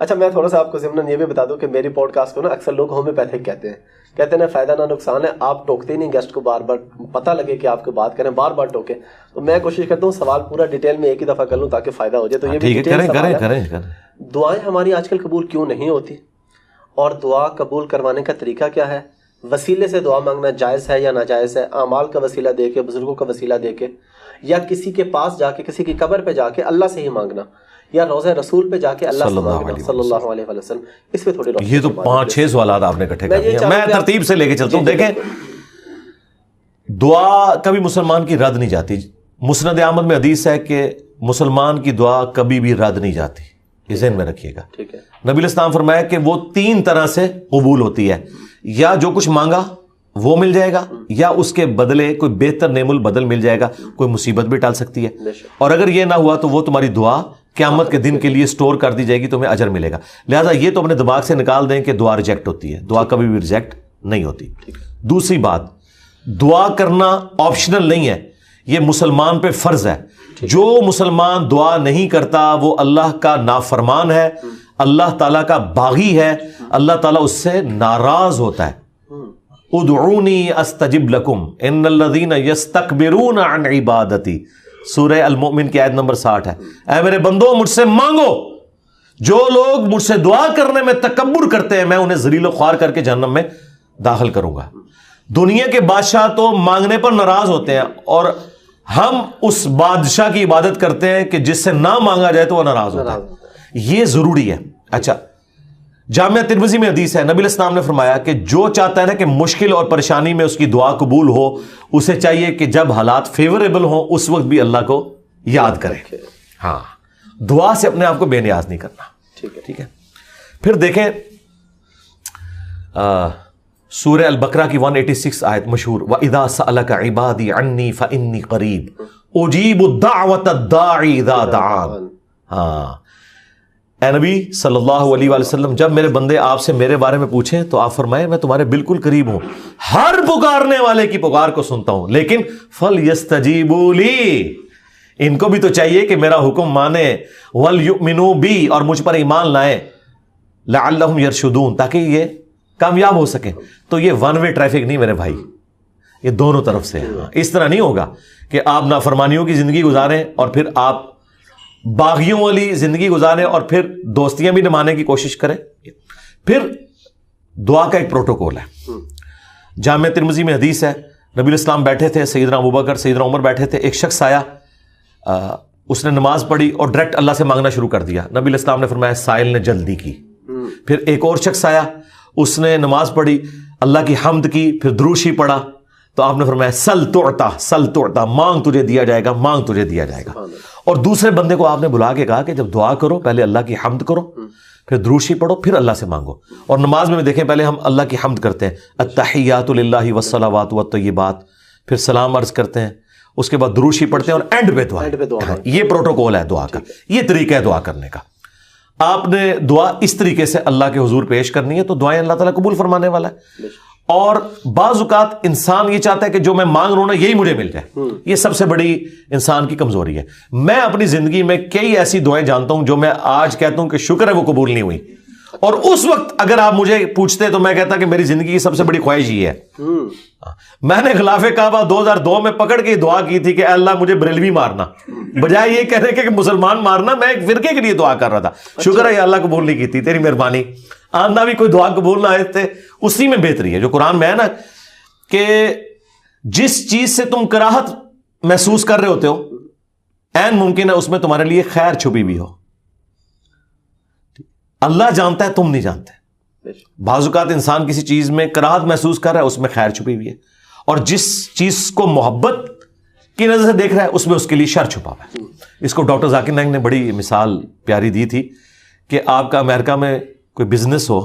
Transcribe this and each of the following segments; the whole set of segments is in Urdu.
اچھا میں تھوڑا سا آپ کو ضمن یہ بھی بتا دوں کہ میری پوڈ کاسٹ کو نا اکثر لوگ ہومیوپیتھک کہتے ہیں نا فائدہ نہ نقصان ہے. آپ ٹوکتے نہیں گیسٹ کو بار بار, پتہ لگے کہ آپ کو بات کریں بار بار ٹوکیں. تو میں کوشش کرتا ہوں سوال پورا ڈیٹیل میں ایک ہی دفعہ کر لوں تاکہ فائدہ ہو جائے. تو یہ بھی ڈیٹیل سوال ہے. دعائیں ہماری آج کل قبول کیوں نہیں ہوتی, اور دعا قبول کروانے کا طریقہ کیا ہے؟ وسیلے سے دعا مانگنا جائز ہے یا ناجائز ہے؟ اعمال کا وسیلہ دے کے, بزرگوں کا وسیلہ دے کے, یا کسی کے پاس جا کے, کسی کی قبر پہ جا کے اللہ سے ہی مانگنا, یا روضہ رسول پہ جا کے اللہ سے مانگنا صلی اللہ علیہ وسلم. اس پہ تھوڑی یہ تو 5-6 سوالات آپ نے اکٹھے کر دیے, میں ترتیب سے لے کے چلتا ہوں. دیکھیں, دعا کبھی مسلمان کی رد نہیں جاتی. مسند احمد میں حدیث ہے کہ مسلمان کی دعا کبھی بھی رد نہیں جاتی, یہ ذہن میں رکھیے گا. نبی الاسلام فرمایا کہ وہ 3 طرح سے قبول ہوتی ہے, یا جو کچھ مانگا وہ مل جائے گا, یا اس کے بدلے کوئی بہتر نعم البدل مل جائے گا, کوئی مصیبت بھی ٹال سکتی ہے, اور اگر یہ نہ ہوا تو وہ تمہاری دعا قیامت کے دن کے لیے سٹور کر دی جائے گی, تمہیں اجر ملے گا. لہذا یہ تو اپنے دماغ سے نکال دیں کہ دعا ریجیکٹ ہوتی ہے, دعا کبھی بھی ریجیکٹ نہیں ہوتی. دوسری بات, دعا کرنا آپشنل نہیں ہے, یہ مسلمان پہ فرض ہے. جو مسلمان دعا نہیں کرتا وہ اللہ کا نافرمان ہے, اللہ تعالیٰ کا باغی ہے, اللہ تعالیٰ اس سے ناراض ہوتا ہے. ادعونی استجب لکم ان الذین یستکبرون عن عبادتی, سورہ المؤمن کی آیت نمبر 60 ہے. اے میرے بندو مجھ سے مانگو, جو لوگ مجھ سے دعا کرنے میں تکبر کرتے ہیں میں انہیں ذلیل و خوار کر کے جہنم میں داخل کروں گا. دنیا کے بادشاہ تو مانگنے پر ناراض ہوتے ہیں, اور ہم اس بادشاہ کی عبادت کرتے ہیں کہ جس سے نہ مانگا جائے تو وہ ناراض ہوتا ہے. یہ ضروری ہے. اچھا, جامعہ ترمذی میں حدیث ہے, نبی علیہ السلام نے فرمایا کہ جو چاہتا ہے نا کہ مشکل اور پریشانی میں اس کی دعا قبول ہو, اسے چاہیے کہ جب حالات فیوریبل ہوں اس وقت بھی اللہ کو یاد کرے. ہاں, دعا سے اپنے آپ کو بے نیاز نہیں کرنا. ٹھیک ہے. پھر دیکھیں سورہ البقرہ کی 186 آیت مشہور, وَإِذَا سَأَلَكَ عِبَادِي عَنِّي فَإِنِّي قَرِيبٌ أُجِيبُ الدَّعْوَةَ الدَّاعِ إِذَا دَعَانِ. ہاں, اے نبی صلی اللہ علیہ وآلہ وسلم, جب میرے بندے آپ سے میرے بارے میں پوچھیں تو آپ فرمائیں میں تمہارے بالکل قریب ہوں, ہر پکارنے والے کی پکار کو سنتا ہوں, لیکن فَلْيَسْتَجِيبُوا لِي, ان کو بھی تو چاہیے کہ میرا حکم مانے, وَلْيُؤْمِنُوا بِي, اور مجھ پر ایمان لائیں, لَعَلَّهُمْ يَرْشُدُونَ, تاکہ یہ کامیاب ہو سکیں. تو یہ ون وے ٹریفک نہیں میرے بھائی, یہ دونوں طرف سے ہے. اس طرح نہیں ہوگا کہ آپ نافرمانیوں کی زندگی گزاریں اور پھر آپ باغیوں والی زندگی گزاریں اور پھر دوستیاں بھی نمانے کی کوشش کریں. پھر دعا کا ایک پروٹوکول ہے. جامعہ ترمذی میں حدیث ہے, نبی الاسلام بیٹھے تھے, سیدنا ابوبکر سیدنا عمر بیٹھے تھے, ایک شخص آیا, اس نے نماز پڑھی اور ڈائریکٹ اللہ سے مانگنا شروع کر دیا. نبی الاسلام نے فرمایا سائل نے جلدی کی. پھر ایک اور شخص آیا, اس نے نماز پڑھی, اللہ کی حمد کی, پھر دروشی پڑھا, تو آپ نے فرمایا سل تعطا, سل تعطا, مانگ تجھے دیا جائے گا, مانگ تجھے دیا جائے گا. اور دوسرے بندے کو آپ نے بلا کے کہا کہ جب دعا کرو پہلے اللہ کی حمد کرو, پھر دروشی پڑھو, پھر اللہ سے مانگو. اور نماز میں دیکھیں پہلے ہم اللہ کی حمد کرتے ہیں, التحیات للہ والصلوات والطیبات, پھر سلام عرض کرتے ہیں, اس کے بعد دروشی پڑھتے ہیں, اور اینڈ پہ دعا. یہ پروٹوکول ہے دعا کا, یہ طریقہ ہے دعا کرنے کا. آپ نے دعا اس طریقے سے اللہ کے حضور پیش کرنی ہے تو دعائیں اللہ تعالیٰ قبول فرمانے والا ہے. اور بعض اوقات انسان یہ چاہتا ہے کہ جو میں مانگ رہا ہوں نا یہی مجھے مل جائے. یہ سب سے بڑی انسان کی کمزوری ہے. میں اپنی زندگی میں کئی ایسی دعائیں جانتا ہوں جو میں آج کہتا ہوں کہ شکر ہے وہ قبول نہیں ہوئی, اور اس وقت اگر آپ مجھے پوچھتے تو میں کہتا کہ میری زندگی کی سب سے بڑی خواہش یہ ہے. میں نے خلاف کعبہ 2002 میں پکڑ کے دعا کی تھی کہ اے اللہ مجھے بریلوی مارنا, بجائے یہ کہنے کے کہ مسلمان مارنا, میں ایک فرقے کے لیے دعا کر رہا تھا. شکر ہے یہ اللہ قبول نہیں کی تھی, تیری مہربانی. آنا بھی کوئی دعا قبول نہ آئے تھے, اسی میں بہتری ہے جو قرآن میں ہے نا کہ جس چیز سے تم کراہت محسوس کر رہے ہوتے ہو عین ممکن ہے اس میں تمہارے لیے خیر چھپی بھی ہو. اللہ جانتا ہے, تم نہیں جانتے. بعض اوقات انسان کسی چیز میں کراہت محسوس کر رہا ہے, اس میں خیر چھپی ہوئی ہے, اور جس چیز کو محبت کی نظر سے دیکھ رہا ہے اس میں اس کے لیے شر چھپا ہوا ہے. اس کو ڈاکٹر ذاکر نائک نے بڑی مثال پیاری دی تھی کہ آپ کا امریکہ میں کوئی بزنس ہو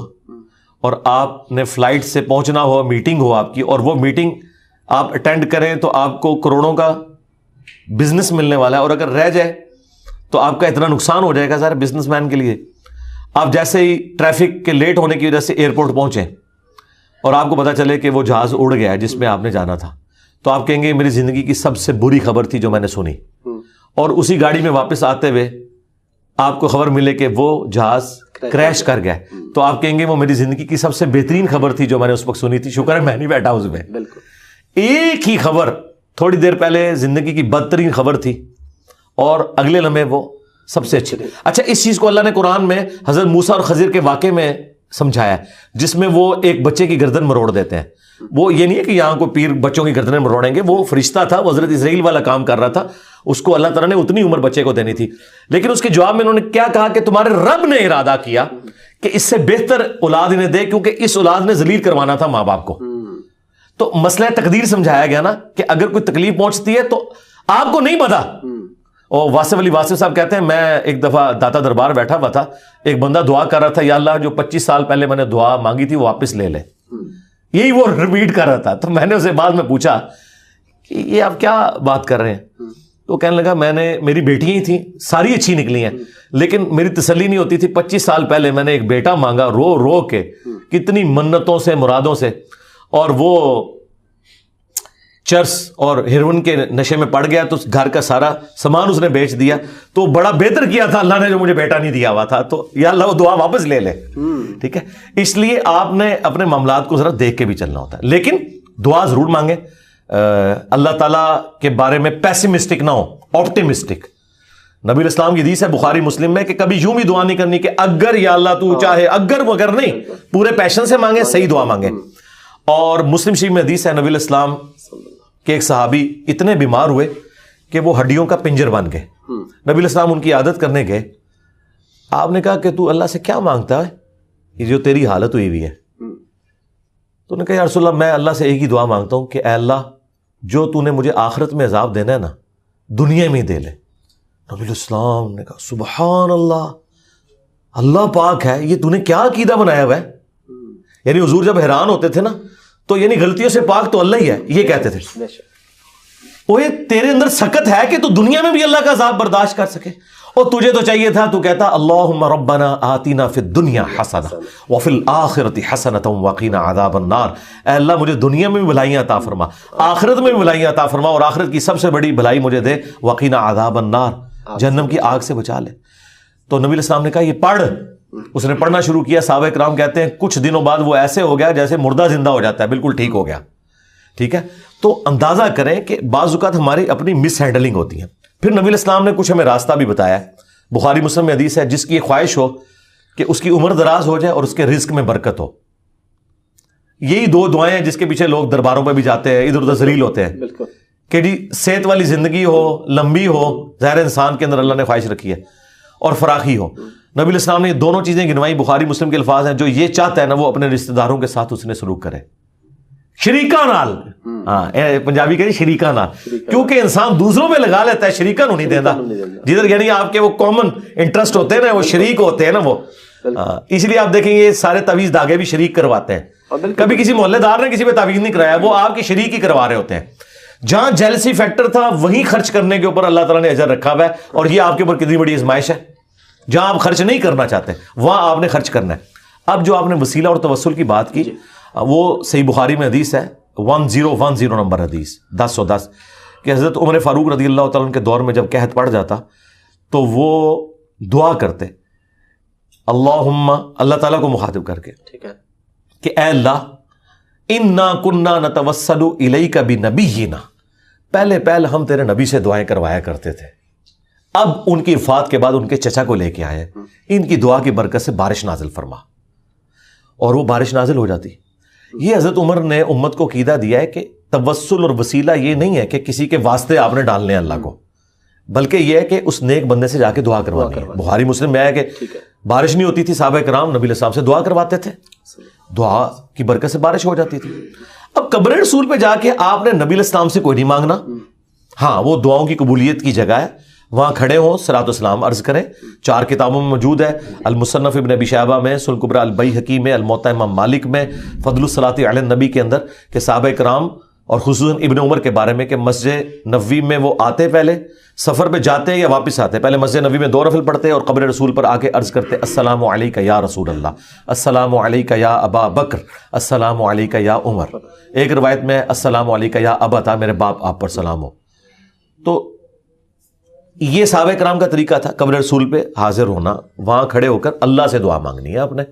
اور آپ نے فلائٹ سے پہنچنا ہو, میٹنگ ہو آپ کی, اور وہ میٹنگ آپ اٹینڈ کریں تو آپ کو کروڑوں کا بزنس ملنے والا ہے, اور اگر رہ جائے تو آپ کا اتنا نقصان ہو جائے گا سارے بزنس مین کے لیے. آپ جیسے ہی ٹریفک کے لیٹ ہونے کی وجہ سے ایئرپورٹ پہنچے اور آپ کو پتا چلے کہ وہ جہاز اڑ گیا ہے جس میں آپ نے جانا تھا, تو آپ کہیں گے میری زندگی کی سب سے بری خبر تھی جو میں نے سنی. اور اسی گاڑی میں واپس آتے ہوئے آپ کو خبر ملے کہ وہ جہاز کریش کر گیا, تو آپ کہیں گے وہ میری زندگی کی سب سے بہترین خبر تھی جو میں نے اس وقت سنی تھی, شکر ہے میں نہیں بیٹھا اس میں. ایک ہی خبر تھوڑی دیر پہلے زندگی کی بدترین خبر تھی اور اگلے لمحے وہ سب سے اچھی. اچھا, اس چیز کو اللہ نے قرآن میں حضرت موسیٰ اور خضر کے واقعے میں سمجھایا ہے, جس میں وہ ایک بچے کی گردن مروڑ دیتے ہیں. وہ یہ نہیں ہے کہ یہاں کو پیر بچوں کی گردنیں مروڑیں گے, وہ فرشتہ تھا, وہ حضرت اسرائیل والا کام کر رہا تھا, اس کو اللہ تعالیٰ نے اتنی عمر بچے کو دینی تھی. لیکن اس کے جواب میں انہوں نے کیا کہا کہ تمہارے رب نے ارادہ کیا کہ اس سے بہتر اولاد انہیں دے, کیونکہ اس اولاد نے ذلیل کروانا تھا ماں باپ کو. تو مسئلہ تقدیر سمجھایا گیا نا, کہ اگر کوئی تکلیف پہنچتی ہے تو آپ کو نہیں پتا. اور واصف علی واصف صاحب کہتے ہیں میں ایک دفعہ داتا دربار بیٹھا ہوا تھا, ایک بندہ دعا کر رہا تھا, یا اللہ جو 25 سال پہلے میں نے دعا مانگی تھی وہ واپس لے لے. یہی وہ ریپیٹ کر رہا تھا. تو میں نے اسے بعد میں پوچھا کہ یہ آپ کیا بات کر رہے ہیں؟ تو کہنے لگا میری بیٹیاں ہی تھیں, ساری اچھی نکلی ہیں, لیکن میری تسلی نہیں ہوتی تھی. 25 سال پہلے میں نے ایک بیٹا مانگا, رو رو کے, کتنی منتوں سے مرادوں سے, اور وہ چرس اور ہیروئن کے نشے میں پڑ گیا, تو گھر کا سارا سامان اس نے بیچ دیا. تو بڑا بہتر کیا تھا اللہ نے جو مجھے بیٹا نہیں دیا ہوا تھا, تو یا اللہ وہ دعا واپس لے لے. ٹھیک ہے, اس لیے آپ نے اپنے معاملات کو ذرا دیکھ کے بھی چلنا ہوتا ہے, لیکن دعا ضرور مانگیں. اللہ تعالیٰ کے بارے میں پیسمسٹک نہ ہو, آپٹیمسٹک. نبی الاسلام کی حدیث ہے بخاری مسلم میں کہ کبھی یوں بھی دعا نہیں کرنی کہ اگر یا اللہ تو چاہے, اگر مگر نہیں, پورے پیشن سے مانگیں, صحیح دعا مانگیں. اور مسلم شریف میں حدیث ہے نبی الاسلام کہ ایک صحابی اتنے بیمار ہوئے کہ وہ ہڈیوں کا پنجر بن گئے. نبی الاسلام ان کی عادت کرنے گئے. آپ نے کہا کہ تو اللہ سے کیا مانگتا ہے یہ جو تیری حالت ہوئی ہوئی ہے؟ تو نے کہا یا رسول اللہ میں اللہ سے ایک ہی دعا مانگتا ہوں کہ اے اللہ جو تو نے مجھے آخرت میں عذاب دینا ہے نا, دنیا میں ہی دے لے. نبی الاسلام نے کہا سبحان اللہ, اللہ پاک ہے, یہ تو نے کیا عقیدہ بنایا ہوا ہے. یعنی حضور جب حیران ہوتے تھے نا, تو یعنی غلطیوں سے پاک تو اللہ ہی ہے, یہ کہتے تھے. اوے تیرے اندر سکت ہے کہ تو دنیا میں بھی اللہ کا عذاب برداشت کر سکے, اور تجھے تو چاہیے تھا تو کہتا اللہم ربنا آتنا فی الدنیا حسنہ وفی الآخرۃ حسنۃ وقنا عذاب النار. اے اللہ مجھے دنیا میں بھی بھلائیاں عطا فرما, آخرت میں بھی بھلائیاں عطا فرما, اور آخرت کی سب سے بڑی بھلائی مجھے دے, وقنا عذاب النار, جہنم کی آگ سے بچا لے. تو نبی علیہ السلام نے کہا یہ پڑھ. اس نے پڑھنا شروع کیا. صحابہ کرام کہتے ہیں کچھ دنوں بعد وہ ایسے ہو گیا جیسے مردہ زندہ ہو جاتا ہے, بالکل ٹھیک ہو گیا. ٹھیک ہے, تو اندازہ کریں کہ بعض اوقات ہماری اپنی مس ہینڈلنگ ہوتی ہے. پھر نبی علیہ السلام نے کچھ ہمیں راستہ بھی بتایا ہے. بخاری مسلم میں حدیث ہے جس کی خواہش ہو کہ اس کی عمر دراز ہو جائے اور اس کے رزق میں برکت ہو. یہی دو دعائیں ہیں جس کے پیچھے لوگ درباروں پہ بھی جاتے ہیں, ادھر ادھر ذلیل ہوتے ہیں کہ جی صحت والی زندگی ہو, لمبی ہو, ظاہر انسان کے اندر اللہ نے خواہش رکھی ہے, اور فراخی ہو. نبی علیہ السلام نے یہ دونوں چیزیں گنوائی. بخاری مسلم کے الفاظ ہیں جو یہ چاہتا ہے نا وہ اپنے رشتہ داروں کے ساتھ اس نے سلوک کرے, شریکہ نال. پنجابی کہیں شریکہ نال, کیونکہ انسان دوسروں میں لگا لیتا ہے, شریکہ نہیں دینا. جدھر یعنی آپ کے وہ کامن انٹرسٹ ہوتے ہیں نا, وہ شریک ہوتے ہیں نا وہ. اس لیے آپ دیکھیں یہ سارے تعویذ دھاگے بھی شریک کرواتے ہیں. کبھی کسی محلے دار نے کسی پہ تعویذ نہیں کرایا, وہ آپ کے شریک ہی کروا رہے ہوتے ہیں. جہاں جیلسی فیکٹر تھا وہیں خرچ کرنے کے اوپر اللہ تعالیٰ نے اجر رکھا ہوا ہے, اور یہ آپ کے اوپر کتنی بڑی آزمائش ہے. جہاں آپ خرچ نہیں کرنا چاہتے وہاں آپ نے خرچ کرنا ہے. اب جو آپ نے وسیلہ اور توسل کی بات کی, وہ صحیح بخاری میں حدیث ہے 1010 نمبر حدیث 1010 کہ حضرت عمر فاروق رضی اللہ تعالیٰ عنہ کے دور میں جب قحط پڑ جاتا تو وہ دعا کرتے اللہم, اللہ تعالیٰ کو مخاطب کر کے کہ اے اللہ انا کننا نتوسل الیک بنبینا, پہلے ہم تیرے نبی سے دعائیں کروایا کرتے تھے, اب ان کی وفات کے بعد ان کے چچا کو لے کے آئے, ان کی دعا کی برکت سے بارش نازل فرما. اور وہ بارش نازل ہو جاتی. یہ حضرت عمر نے امت کو عقیدہ دیا ہے کہ توسل اور وسیلہ یہ نہیں ہے کہ کسی کے واسطے آپ نے ڈالنے اللہ کو, بلکہ یہ ہے کہ اس نیک بندے سے جا کے دعا کروانی ہے. بخاری مسلم میں ہے کہ بارش نہیں ہوتی تھی, صحابہ کرام نبی علیہ السلام سے دعا کرواتے تھے, دعا کی برکت سے بارش ہو جاتی تھی. اب قبر رسول پہ جا کے آپ نے نبی علیہ السلام سے کوئی نہیں مانگنا. ہاں وہ دعاؤں کی قبولیت کی جگہ ہے, وہاں کھڑے ہوں صلاۃ والسلام عرض کریں. 4 کتابوں میں موجود ہے, المصنف ابن ابی شیبہ میں, سنن کبریٰ البیہقی میں, الموطأ امام مالک میں, فضل الصلاۃ علی النبی کے اندر کہ صحابہ کرام اور خصوصاً ابن عمر کے بارے میں کہ مسجد نبوی میں وہ آتے, پہلے سفر پہ جاتے یا واپس آتے, پہلے مسجد نبوی میں 2 نفل پڑھتے اور قبر رسول پر آ کے عرض کرتے السلام علیک یا رسول اللہ, السلام علیک یا ابا بکر, السلام علیک یا عمر. ایک روایت میں السلام علیک یا ابا تھا, میرے باپ آپ پر سلام ہو. تو یہ صحابہ کرام کا طریقہ تھا، قبر رسول پہ حاضر ہونا، وہاں کھڑے ہو کر اللہ سے دعا مانگنی ہے آپ نے.